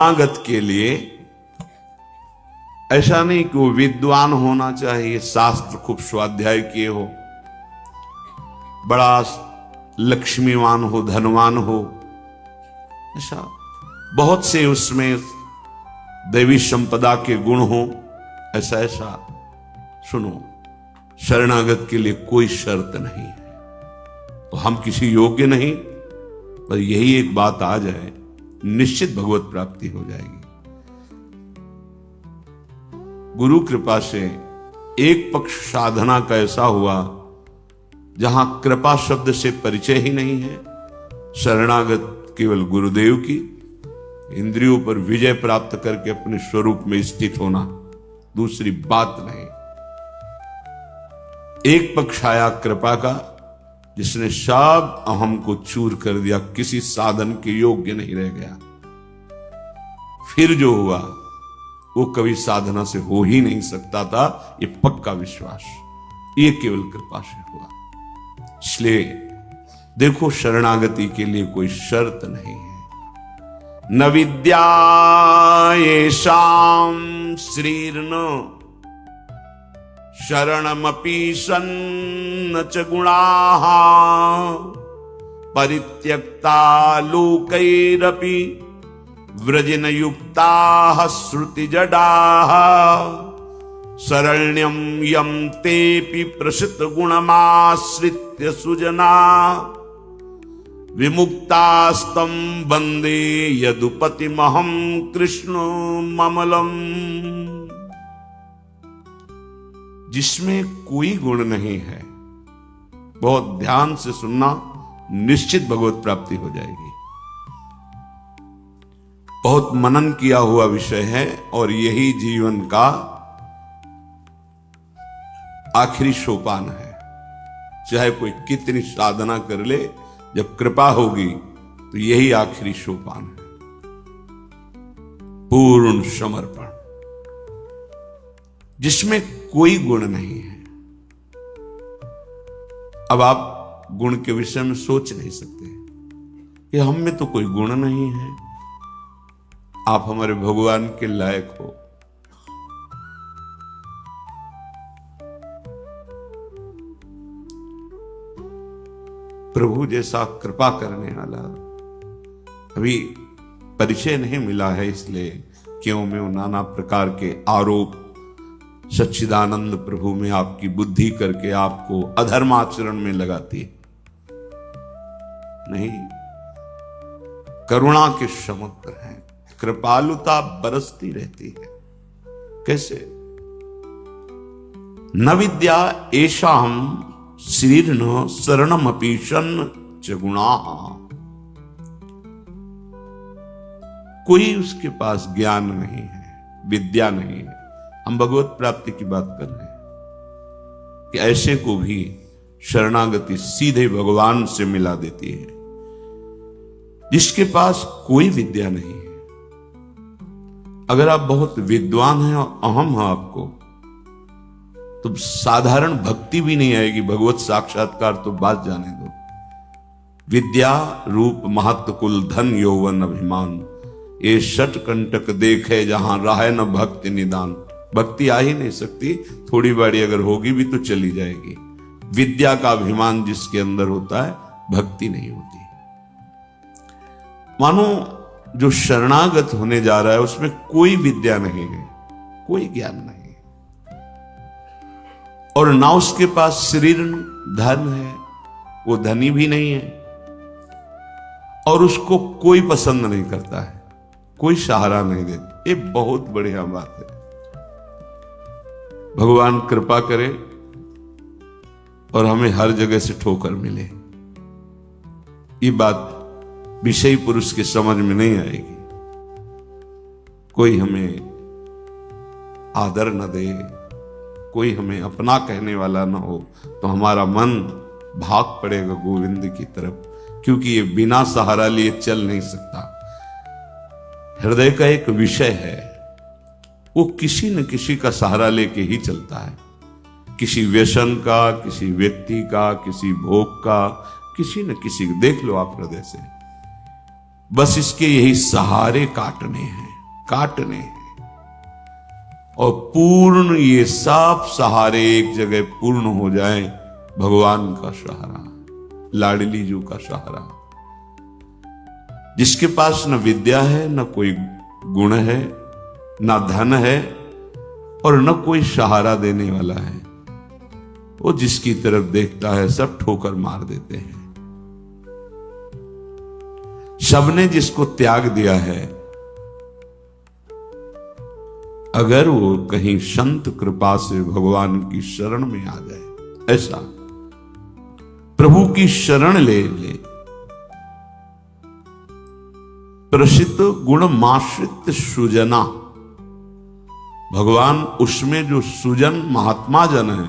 शरणागत के लिए ऐसा नहीं कि वो विद्वान होना चाहिए, शास्त्र खूब स्वाध्याय किए हो, बड़ा लक्ष्मीवान हो, धनवान हो, ऐसा बहुत से उसमें दैवी संपदा के गुण हो, ऐसा ऐसा सुनो, शरणागत के लिए कोई शर्त नहीं है। तो हम किसी योग्य नहीं, पर यही एक बात आ जाए, निश्चित भगवत प्राप्ति हो जाएगी। गुरु कृपा से एक पक्ष साधना का ऐसा हुआ जहां कृपा शब्द से परिचय ही नहीं है, शरणागत केवल गुरुदेव की, इंद्रियों पर विजय प्राप्त करके अपने स्वरूप में स्थित होना, दूसरी बात नहीं। एक पक्ष आया कृपा का, जिसने सब अहम को चूर कर दिया, किसी साधन के योग्य नहीं रह गया। फिर जो हुआ वो कभी साधना से हो ही नहीं सकता था, ये पक्का विश्वास, ये केवल कृपा से हुआ। इसलिए देखो, शरणागति के लिए कोई शर्त नहीं है। न विद्या येषां श्रीर्न शरणमपि सन्न च गुणाः परित्यक्ता लोकैरपि व्रजिन युक्ताः श्रुतिजडाः शरण्यं यं तेऽपि प्रसित गुणमाश्रित्य सुजना विमुक्तास्तं वन्दे यदुपतिमहं कृष्णममलम्। जिसमें कोई गुण नहीं है, बहुत ध्यान से सुनना, निश्चित भगवत प्राप्ति हो जाएगी। बहुत मनन किया हुआ विषय है और यही जीवन का आखिरी सोपान है। चाहे कोई कितनी साधना कर ले, जब कृपा होगी तो यही आखिरी सोपान है, पूर्ण समर्पण, जिसमें कोई गुण नहीं है। अब आप गुण के विषय में सोच नहीं सकते कि हम में तो कोई गुण नहीं है, आप हमारे भगवान के लायक हो। प्रभु जैसा कृपा करने वाला अभी परिचय नहीं मिला है, इसलिए क्यों में नाना प्रकार के आरोप सच्चिदानंद प्रभु में आपकी बुद्धि करके आपको अधर्माचरण में लगाती है। नहीं, करुणा के समुद्र है, कृपालुता बरसती रहती है। कैसे? न विद्या येषां श्रीर्न शरणमपि सन्न च गुणाः। कोई उसके पास ज्ञान नहीं है, विद्या नहीं है। हम भगवत प्राप्ति की बात कर रहे हैं कि ऐसे को भी शरणागति सीधे भगवान से मिला देती है, जिसके पास कोई विद्या नहीं है। अगर आप बहुत विद्वान हैं और अहम है आपको, तो साधारण भक्ति भी नहीं आएगी, भगवत साक्षात्कार तो बात जाने दो। विद्या रूप महत्व कुल धन यौवन अभिमान, ये षट कंटक देखे जहां राहे न भक्ति निदान। भक्ति आ ही नहीं सकती, थोड़ी बड़ी अगर होगी भी तो चली जाएगी। विद्या का अभिमान जिसके अंदर होता है, भक्ति नहीं होती। मानो जो शरणागत होने जा रहा है उसमें कोई विद्या नहीं है, कोई ज्ञान नहीं है, और ना उसके पास शरीर धन है, वो धनी भी नहीं है, और उसको कोई पसंद नहीं करता है, कोई सहारा नहीं देता। ये बहुत बढ़िया बात है। भगवान कृपा करे और हमें हर जगह से ठोकर मिले, ये बात विषयी पुरुष के समझ में नहीं आएगी। कोई हमें आदर न दे, कोई हमें अपना कहने वाला न हो, तो हमारा मन भाग पड़ेगा गोविंद की तरफ, क्योंकि ये बिना सहारा लिए चल नहीं सकता। हृदय का एक विषय है, वो किसी न किसी का सहारा लेके ही चलता है, किसी व्यसन का, किसी व्यक्ति का, किसी भोग का, किसी न किसी। देख लो आप हृदय से, बस इसके यही सहारे काटने हैं। काटने हैं, और पूर्ण ये सब सहारे एक जगह पूर्ण हो जाए। भगवान का सहारा, लाडली जी का सहारा, जिसके पास न विद्या है, न कोई गुण है, न धन है, और न कोई सहारा देने वाला है, वो जिसकी तरफ देखता है सब ठोकर मार देते हैं। सबने जिसको त्याग दिया है, अगर वो कहीं संत कृपा से भगवान की शरण में आ जाए, ऐसा प्रभु की शरण ले ले, प्रसिद्ध गुण माश्रित सुजना, भगवान उसमें जो सुजन महात्मा जन है,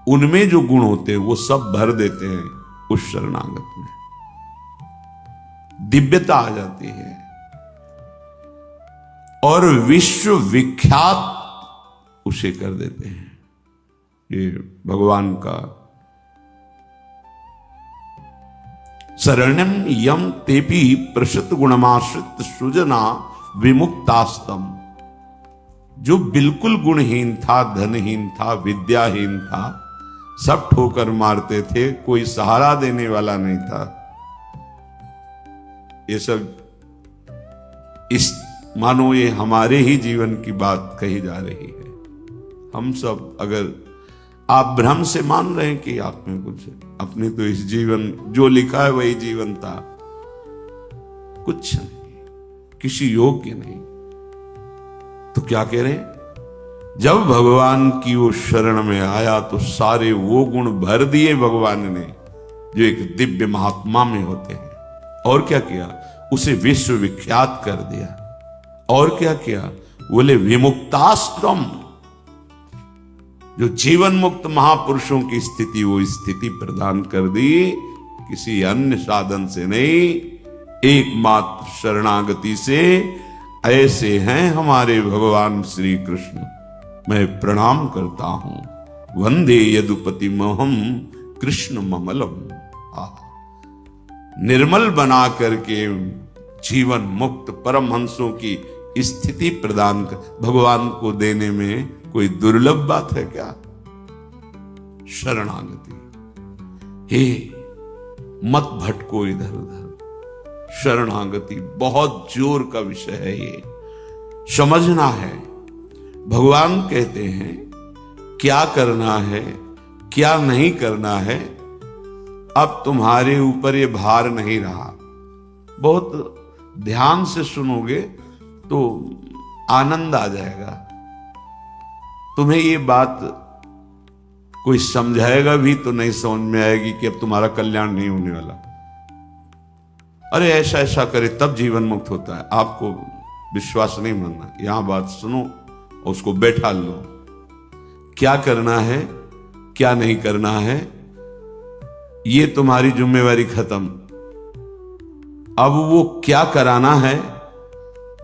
उनमें जो गुण होते हैं वो सब भर देते हैं उस शरणागत में, दिव्यता आ जाती है और विश्व विख्यात उसे कर देते हैं। ये भगवान का शरणम यम तेपी प्रसिद्ध गुणमाश्रित सुजना विमुक्तास्तम, जो बिल्कुल गुणहीन था, धनहीन था, विद्याहीन था, सब ठोकर मारते थे, कोई सहारा देने वाला नहीं था। ये सब इस मानो ये हमारे ही जीवन की बात कही जा रही है। हम सब, अगर आप भ्रम से मान रहे हैं कि आप में कुछ है, अपने तो इस जीवन जो लिखा है वही जीवन था, कुछ नहीं, किसी योग्य नहीं, तो क्या कह रहे हैं? जब भगवान की वो शरण में आया तो सारे वो गुण भर दिए भगवान ने जो एक दिव्य महात्मा में होते हैं। और क्या किया? उसे विश्व विख्यात कर दिया। और क्या किया? बोले विमुक्ताश्रम, जो जीवन मुक्त महापुरुषों की स्थिति, वो स्थिति प्रदान कर दी, किसी अन्य साधन से नहीं, एकमात्र शरणागति से। ऐसे हैं हमारे भगवान श्री कृष्ण। मैं प्रणाम करता हूं। वंदे यदुपति महम कृष्ण ममलम। निर्मल बना करके जीवन मुक्त परमहंसों की स्थिति प्रदान कर भगवान को देने में कोई दुर्लभ बात है क्या? शरणागति। हे मत भटको इधर उधर। शरणागति बहुत जोर का विषय है, ये समझना है। भगवान कहते हैं क्या करना है, क्या नहीं करना है, अब तुम्हारे ऊपर ये भार नहीं रहा। बहुत ध्यान से सुनोगे तो आनंद आ जाएगा। तुम्हें ये बात कोई समझाएगा भी तो नहीं समझ में आएगी कि अब तुम्हारा कल्याण नहीं होने वाला। अरे ऐसा ऐसा करे तब जीवन मुक्त होता है। आपको विश्वास नहीं मानना, यहां बात सुनो और उसको बैठा लो। क्या करना है, क्या नहीं करना है, ये तुम्हारी जिम्मेवारी खत्म। अब वो क्या कराना है,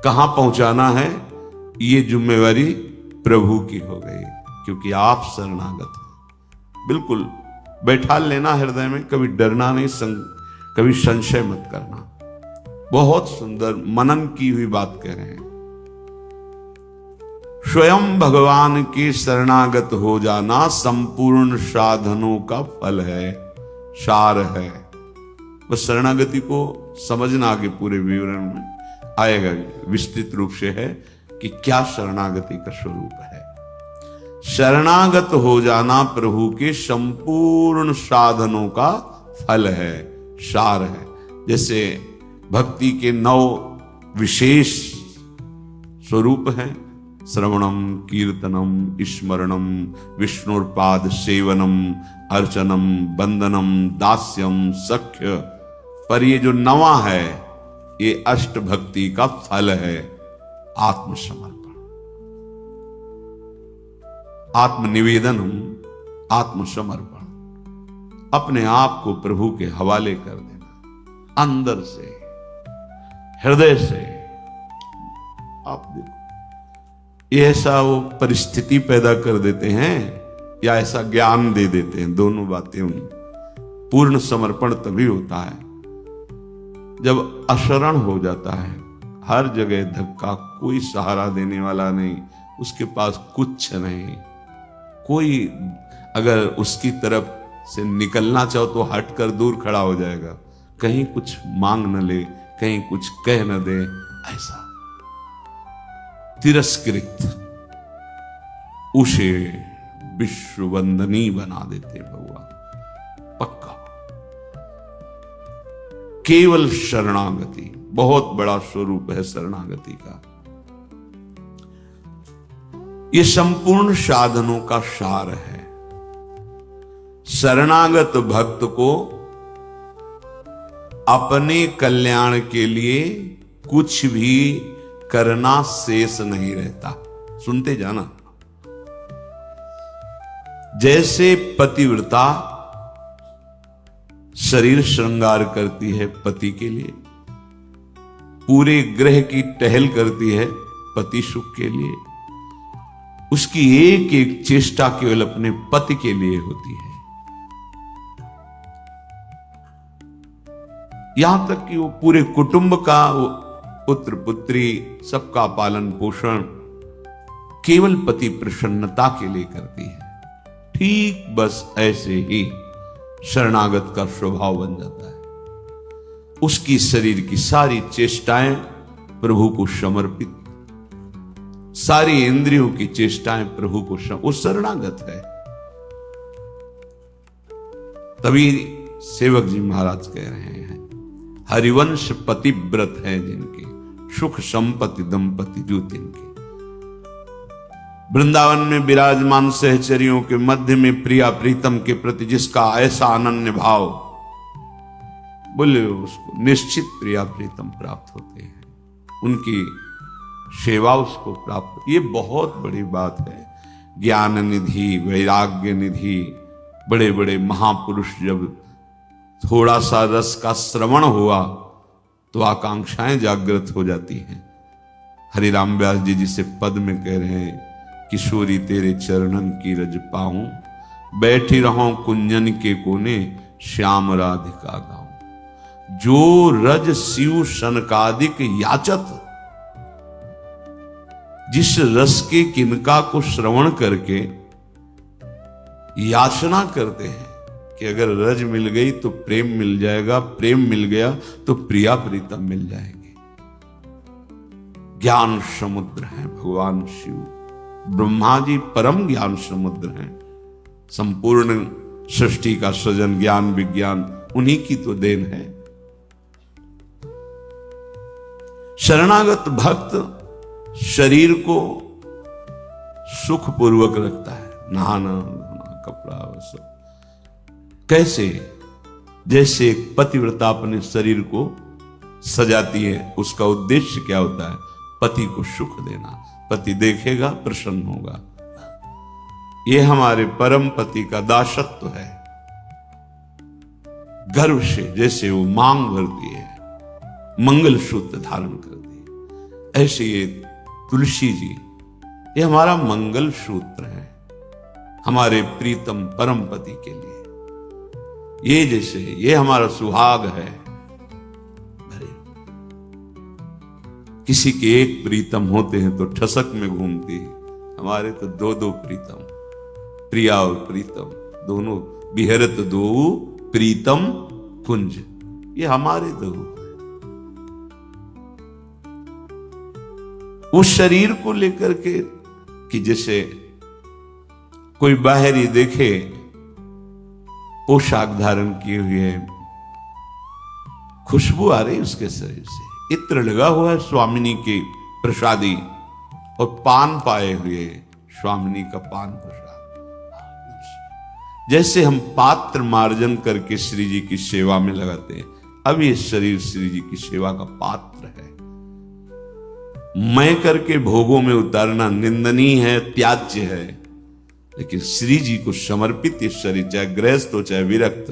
कहां पहुंचाना है, ये जिम्मेवारी प्रभु की हो गई, क्योंकि आप शरणागत हैं। बिल्कुल बैठा लेना हृदय में, कभी डरना नहीं, कभी संशय मत करना। बहुत सुंदर मनन की हुई बात कह रहे हैं। स्वयं भगवान के शरणागत हो जाना संपूर्ण साधनों का फल है, सार है। बस शरणागति को समझना, आगे पूरे विवरण में आएगा, विस्तृत रूप से है कि क्या शरणागति का स्वरूप है। शरणागत हो जाना प्रभु के संपूर्ण साधनों का फल है, सार है। जैसे भक्ति के 9 विशेष स्वरूप हैं, श्रवणम, कीर्तनम, स्मरणम, विष्णुपाद सेवनम, अर्चनम, वंदनम, दास्यम, सख्य। पर ये जो 9वां है, ये अष्ट भक्ति का फल है, आत्मसमर्पण, आत्मनिवेदनम, आत्मसमर्पण। अपने आप को प्रभु के हवाले कर देना, अंदर से, हृदय से। आप देखो, ये ऐसा वो परिस्थिति पैदा कर देते हैं या ऐसा ज्ञान दे देते हैं, दोनों बातें उन। पूर्ण समर्पण तभी होता है जब अशरण हो जाता है, हर जगह धक्का कोई सहारा देने वाला नहीं, उसके पास कुछ नहीं। कोई अगर उसकी तरफ से निकलना चाहो तो हटकर दूर खड़ा हो जाएगा, कहीं कुछ मांग न ले, कहीं कुछ कह न दे, ऐसा तिरस्कृत उसे विश्व वंदनी बना देते भगवान। पक्का केवल शरणागति बहुत बड़ा स्वरूप है शरणागति का। ये संपूर्ण साधनों का सार है। शरणागत भक्त को अपने कल्याण के लिए कुछ भी करना शेष नहीं रहता। सुनते जाना। जैसे पतिव्रता शरीर श्रृंगार करती है पति के लिए, पूरे ग्रह की टहल करती है पति सुख के लिए, उसकी एक एक चेष्टा केवल अपने पति के लिए होती है। यहां तक कि वो पूरे कुटुंब का, वो पुत्र पुत्री सबका पालन पोषण केवल पति प्रसन्नता के लिए करती है। ठीक बस ऐसे ही शरणागत का स्वभाव बन जाता है। उसकी शरीर की सारी चेष्टाएं प्रभु को समर्पित, सारी इंद्रियों की चेष्टाएं प्रभु को वो शरणागत है। तभी सेवक जी महाराज कह रहे हैं, हरिवंश पतिव्रत है जिनके, सुख संपत्ति दंपति जो तिनके। वृंदावन में विराजमान सहचरियों के मध्य में प्रिया प्रीतम के प्रति जिसका ऐसा अनन्य भाव, बोले उसको निश्चित प्रिया प्रीतम प्राप्त होते हैं, उनकी सेवा उसको प्राप्त। ये बहुत बड़ी बात है। ज्ञान निधि, वैराग्य निधि, बड़े बड़े महापुरुष जब थोड़ा सा रस का श्रवण हुआ तो आकांक्षाएं जागृत हो जाती हैं। हरिराम व्यास जी जिसे पद में कह रहे हैं, किशोरी तेरे चरणन की रज पाऊं, बैठी रहूं कुंजन के कोने, श्याम राधिका गाऊं। जो रज शिव सनकादिक याचत, जिस रस के किनका को श्रवण करके याचना करते हैं कि अगर रज मिल गई तो प्रेम मिल जाएगा, प्रेम मिल गया तो प्रिया प्रीतम मिल जाएंगे। ज्ञान समुद्र है भगवान शिव, ब्रह्मा जी परम ज्ञान समुद्र हैं। संपूर्ण सृष्टि का सृजन, ज्ञान विज्ञान उन्हीं की तो देन है। शरणागत भक्त शरीर को सुखपूर्वक रखता है, नहाना धोना कपड़ा सब। कैसे? जैसे एक पतिव्रता अपने शरीर को सजाती है, उसका उद्देश्य क्या होता है? पति को सुख देना। पति देखेगा प्रसन्न होगा। यह हमारे परम पति का दासत्व है। गर्व से जैसे वो मांग भरती है, मंगल सूत्र धारण करती है, ऐसे ये तुलसी जी, ये हमारा मंगल सूत्र है हमारे प्रीतम परम पति के लिए। ये जैसे ये हमारा सुहाग है। किसी के एक प्रीतम होते हैं तो ठसक में घूमती है, हमारे तो दो दो प्रीतम, प्रिया और प्रीतम दोनों, बिहरत दो प्रीतम कुंज, ये हमारे दो। उस शरीर को लेकर के कि जैसे कोई बाहरी देखे पोशाक धारण किए हुए, खुशबू आ रही उसके शरीर से, इत्र लगा हुआ है स्वामिनी की प्रसादी, और पान पाए हुए स्वामिनी का पान प्रसाद। जैसे हम पात्र मार्जन करके श्री जी की सेवा में लगाते हैं, अब ये शरीर श्री जी की सेवा का पात्र है। मैं करके भोगों में उतारना निंदनीय है, त्याज्य है, लेकिन श्री जी को समर्पित ये शरीर, चाहे गृहस्थ हो चाहे विरक्त,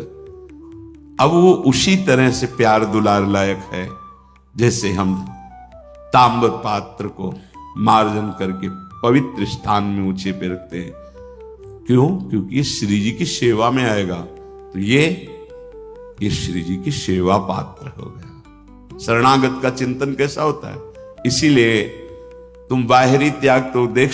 अब वो उसी तरह से प्यार दुलार लायक है जैसे हम ताम्र पात्र को मार्जन करके पवित्र स्थान में ऊंचे पे रखते हैं। क्यों? क्योंकि ये श्री जी की सेवा में आएगा, तो ये श्री जी की सेवा पात्र हो गया। शरणागत का चिंतन कैसा होता है? इसीलिए तुम बाहरी त्याग तो देख